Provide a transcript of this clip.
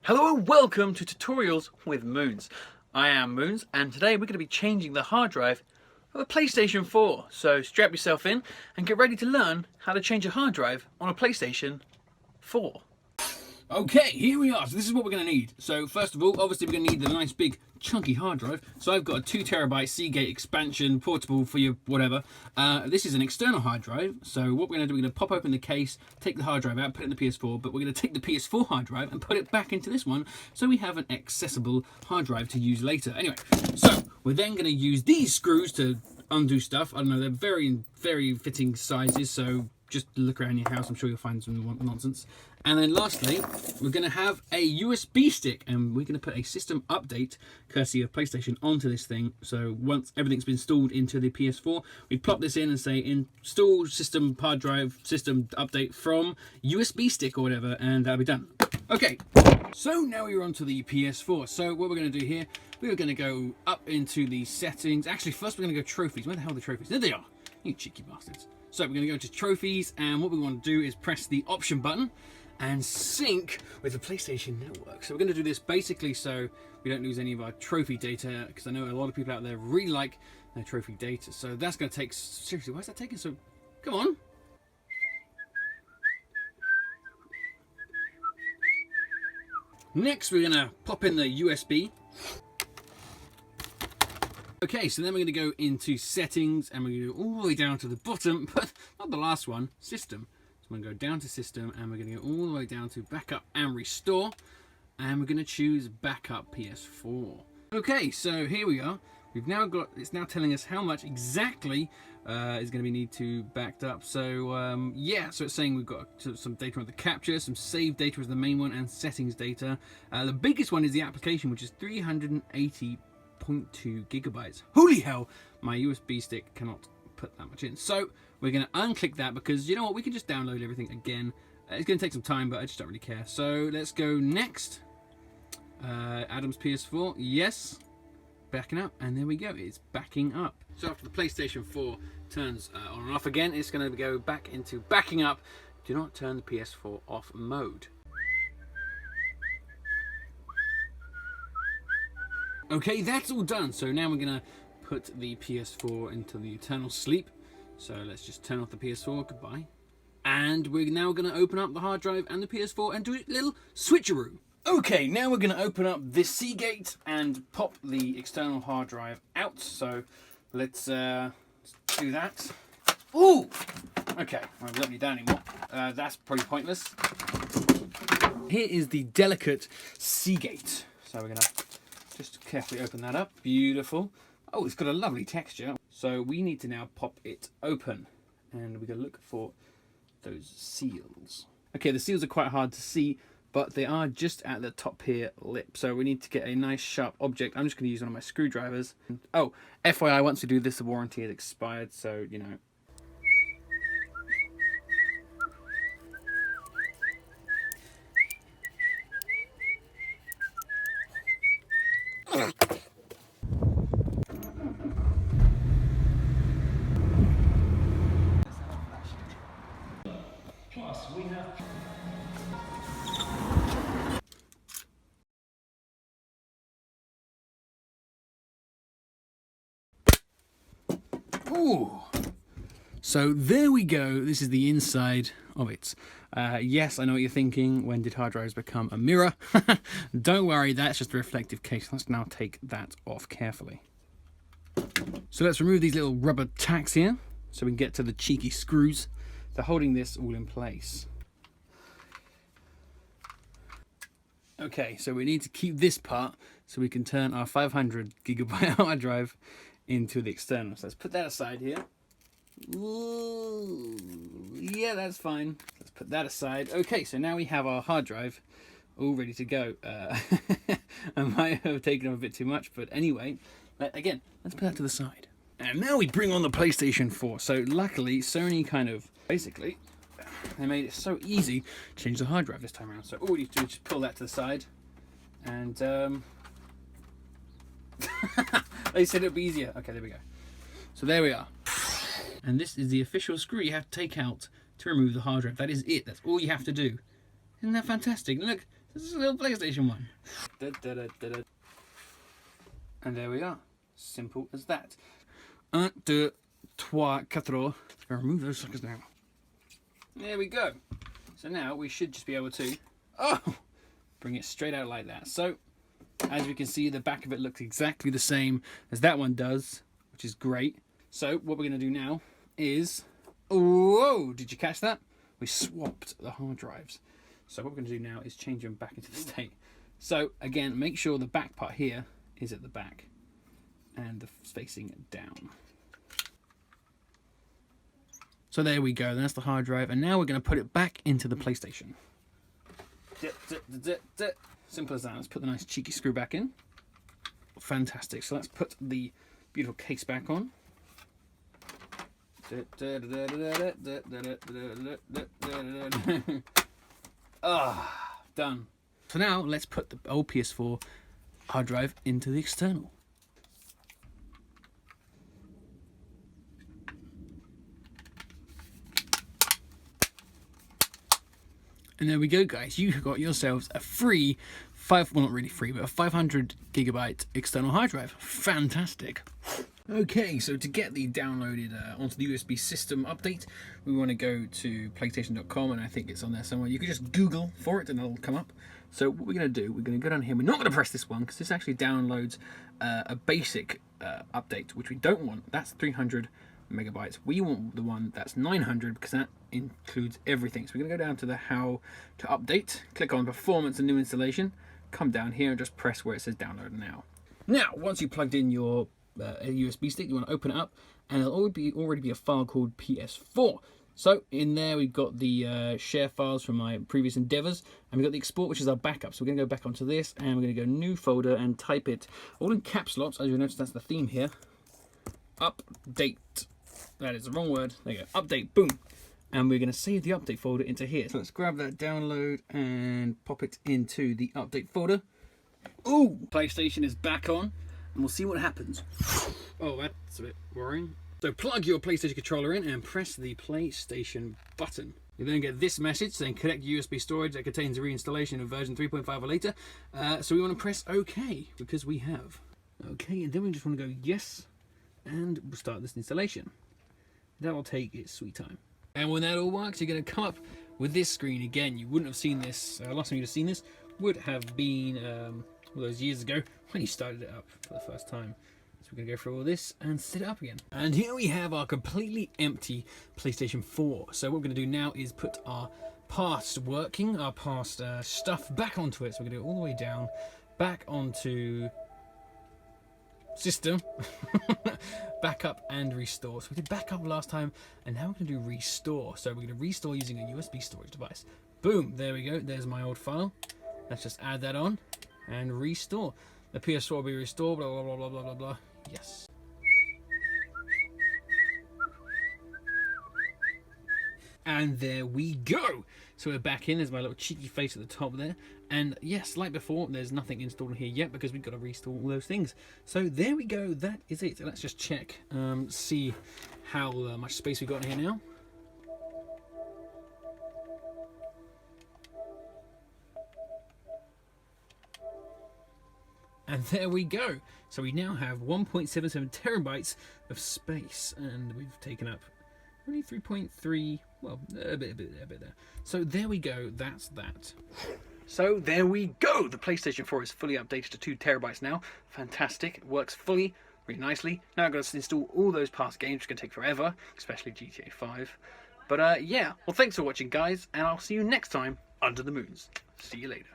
Hello and welcome to Tutorials with Moons. I am Moons, and today we're going to be changing the hard drive of a PlayStation 4. So strap yourself in and get ready to learn how to change a hard drive on a PlayStation 4. Okay, here we are. So this is what we're going to need. So first of all, obviously we're going to need the nice big chunky hard drive. So I've got a 2TB Seagate expansion portable for your whatever. This is an external hard drive. So what we're going to do, we're going to pop open the case, take the hard drive out, put it in the PS4, but we're going to take the PS4 hard drive and put it back into this one so we have an accessible hard drive to use later. Anyway, so we're then going to use these screws to undo stuff. I don't know, they're very, very fitting sizes, so just look around your house, I'm sure you'll find some nonsense. And then lastly, we're going to have a USB stick, and we're going to put a system update, courtesy of PlayStation, onto this thing. So once everything's been installed into the PS4, we plop this in and say install system hard drive system update from USB stick or whatever, and that'll be done. Okay, so now we're onto the PS4. So what we're going to do here, we're going to go up into the settings. Actually, first we're going to go trophies. Where the hell are the trophies? There they are, you cheeky bastards. So we're going to go to trophies, and what we want to do is press the option button and sync with the PlayStation Network. So we're going to do this basically so we don't lose any of our trophy data, because I know a lot of people out there really like their trophy data. So that's going to take, seriously, why is that taking so, come on. Next, we're going to pop in the USB. Okay, so then we're going to go into settings, and we're going to go all the way down to the bottom, but not the last one, system. So we're going to go down to system, and we're going to go all the way down to backup and restore, and we're going to choose backup PS4. Okay, so here we are. We've now got, it's now telling us how much exactly is going to be need to backed up. So yeah, so it's saying we've got some data on the capture, some save data is the main one, and settings data. The biggest one is the application, which is 380.2 gigabytes. Holy hell, my USB stick cannot put that much in. So we're going to unclick that, because you know what, we can just download everything again. It's going to take some time, but I just don't really care. So let's go next. Adam's PS4, yes, backing up, and there we go, it's backing up. So after the PlayStation 4 turns on and off again, it's going to go back into backing up. Do not turn the PS4 off mode. Okay, that's all done. So now we're going to put the PS4 into the eternal sleep. So let's just turn off the PS4, goodbye. And we're now going to open up the hard drive and the PS4 and do a little switcheroo. Okay, now we're going to open up this Seagate and pop the external hard drive out. So let's do that. Ooh! Okay, I won't let you down anymore. That's pretty pointless. Here is the delicate Seagate. So we're going to just carefully open that up. Beautiful. Oh, it's got a lovely texture. So we need to now pop it open, and we're going to look for those seals. Okay, the seals are quite hard to see, but they are just at the top here lip. So we need to get a nice sharp object. I'm just going to use one of my screwdrivers. Oh, FYI, once we do this, the warranty has expired, so you know. Ooh. So there we go. This is the inside of it. Yes, I know what you're thinking. When did hard drives become a mirror? Don't worry, that's just a reflective case. Let's now take that off carefully. So let's remove these little rubber tacks here so we can get to the cheeky screws. They're holding this all in place. Okay, so we need to keep this part so we can turn our 500 gigabyte hard drive into the external. So let's put that aside here. Ooh, yeah, that's fine. Let's put that aside. Okay, so now we have our hard drive all ready to go. I might have taken up a bit too much, but anyway, again, let's put that to the side. And now we bring on the PlayStation 4. So luckily, Sony kind of, basically, they made it so easy to change the hard drive this time around. So all we need to do is just pull that to the side, and they said it'd be easier. Okay, there we go. So there we are. And this is the official screw you have to take out to remove the hard drive. That is it. That's all you have to do. Isn't that fantastic? Look, this is a little PlayStation 1. And there we are. Simple as that. 1, 2, 3, 4. Remove those suckers now. There we go. So now we should just be able to bring it straight out like that. So as we can see, the back of it looks exactly the same as that one does, which is great. So what we're going to do now is, whoa, did you catch that? We swapped the hard drives. So what we're going to do now is change them back into the state. So again, make sure the back part here is at the back and the facing down. So there we go, that's the hard drive, and now we're going to put it back into the PlayStation. Simple as that. Let's put the nice cheeky screw back in. Fantastic. So let's put the beautiful case back on. Done. So now let's put the old PS4 hard drive into the external. And there we go, guys. You got yourselves a free well, not really free, but a 500 gigabyte external hard drive. Fantastic. Okay, so to get the downloaded onto the USB system update, we want to go to PlayStation.com, and I think it's on there somewhere. You can just Google for it, and it'll come up. So what we're going to do, we're going to go down here. We're not going to press this one because this actually downloads a basic update, which we don't want. That's 300 megabytes. We want the one that's 900 because that includes everything. So we're going to go down to the how to update, click on performance and new installation, come down here and just press where it says download now. Now once you plugged in your USB stick, you want to open it up, and it'll already be a file called PS4. So in there we've got the share files from my previous endeavors, and we've got the export, which is our backup. So we're going to go back onto this, and we're going to go new folder and type it all in caps locks. As you'll notice, that's the theme here. Update. That is the wrong word. There you go. Update. Boom. And we're going to save the update folder into here. So let's grab that download and pop it into the update folder. Ooh! PlayStation is back on, and we'll see what happens. Oh, that's a bit worrying. So plug your PlayStation controller in and press the PlayStation button. You then get this message saying connect USB storage that contains a reinstallation of version 3.5 or later. So we want to press OK because we have. Okay, and then we just want to go yes, and we'll start this installation. That will take its sweet time. And when that all works, you're going to come up with this screen again. You wouldn't have seen this. Last time you'd have seen this would have been all those years ago when you started it up for the first time. So we're going to go through all this and set it up again. And here we have our completely empty PlayStation 4. So what we're going to do now is put our past working, our past stuff back onto it. So we're going to go all the way down, back onto system, backup and restore. So we did backup last time, and now we're going to do restore. So we're going to restore using a USB storage device. Boom, there we go. There's my old file. Let's just add that on and restore. The PS4 will be restored, blah, blah, blah, blah, blah, blah, blah. Yes. And there we go. So we're back in. There's my little cheeky face at the top there. And yes, like before, there's nothing installed in here yet because we've got to restore all those things. So there we go. That is it. Let's just check, see how much space we've got in here now. And there we go. So we now have 1.77 terabytes of space, and we've taken up only 3.3, well, a bit there. So there we go, that's that. So there we go. The PlayStation 4 is fully updated to 2 terabytes now. Fantastic. It works fully, really nicely. Now I've got to install all those past games, which is going to take forever, especially GTA 5. But yeah, well, thanks for watching, guys, and I'll see you next time under the moons. See you later.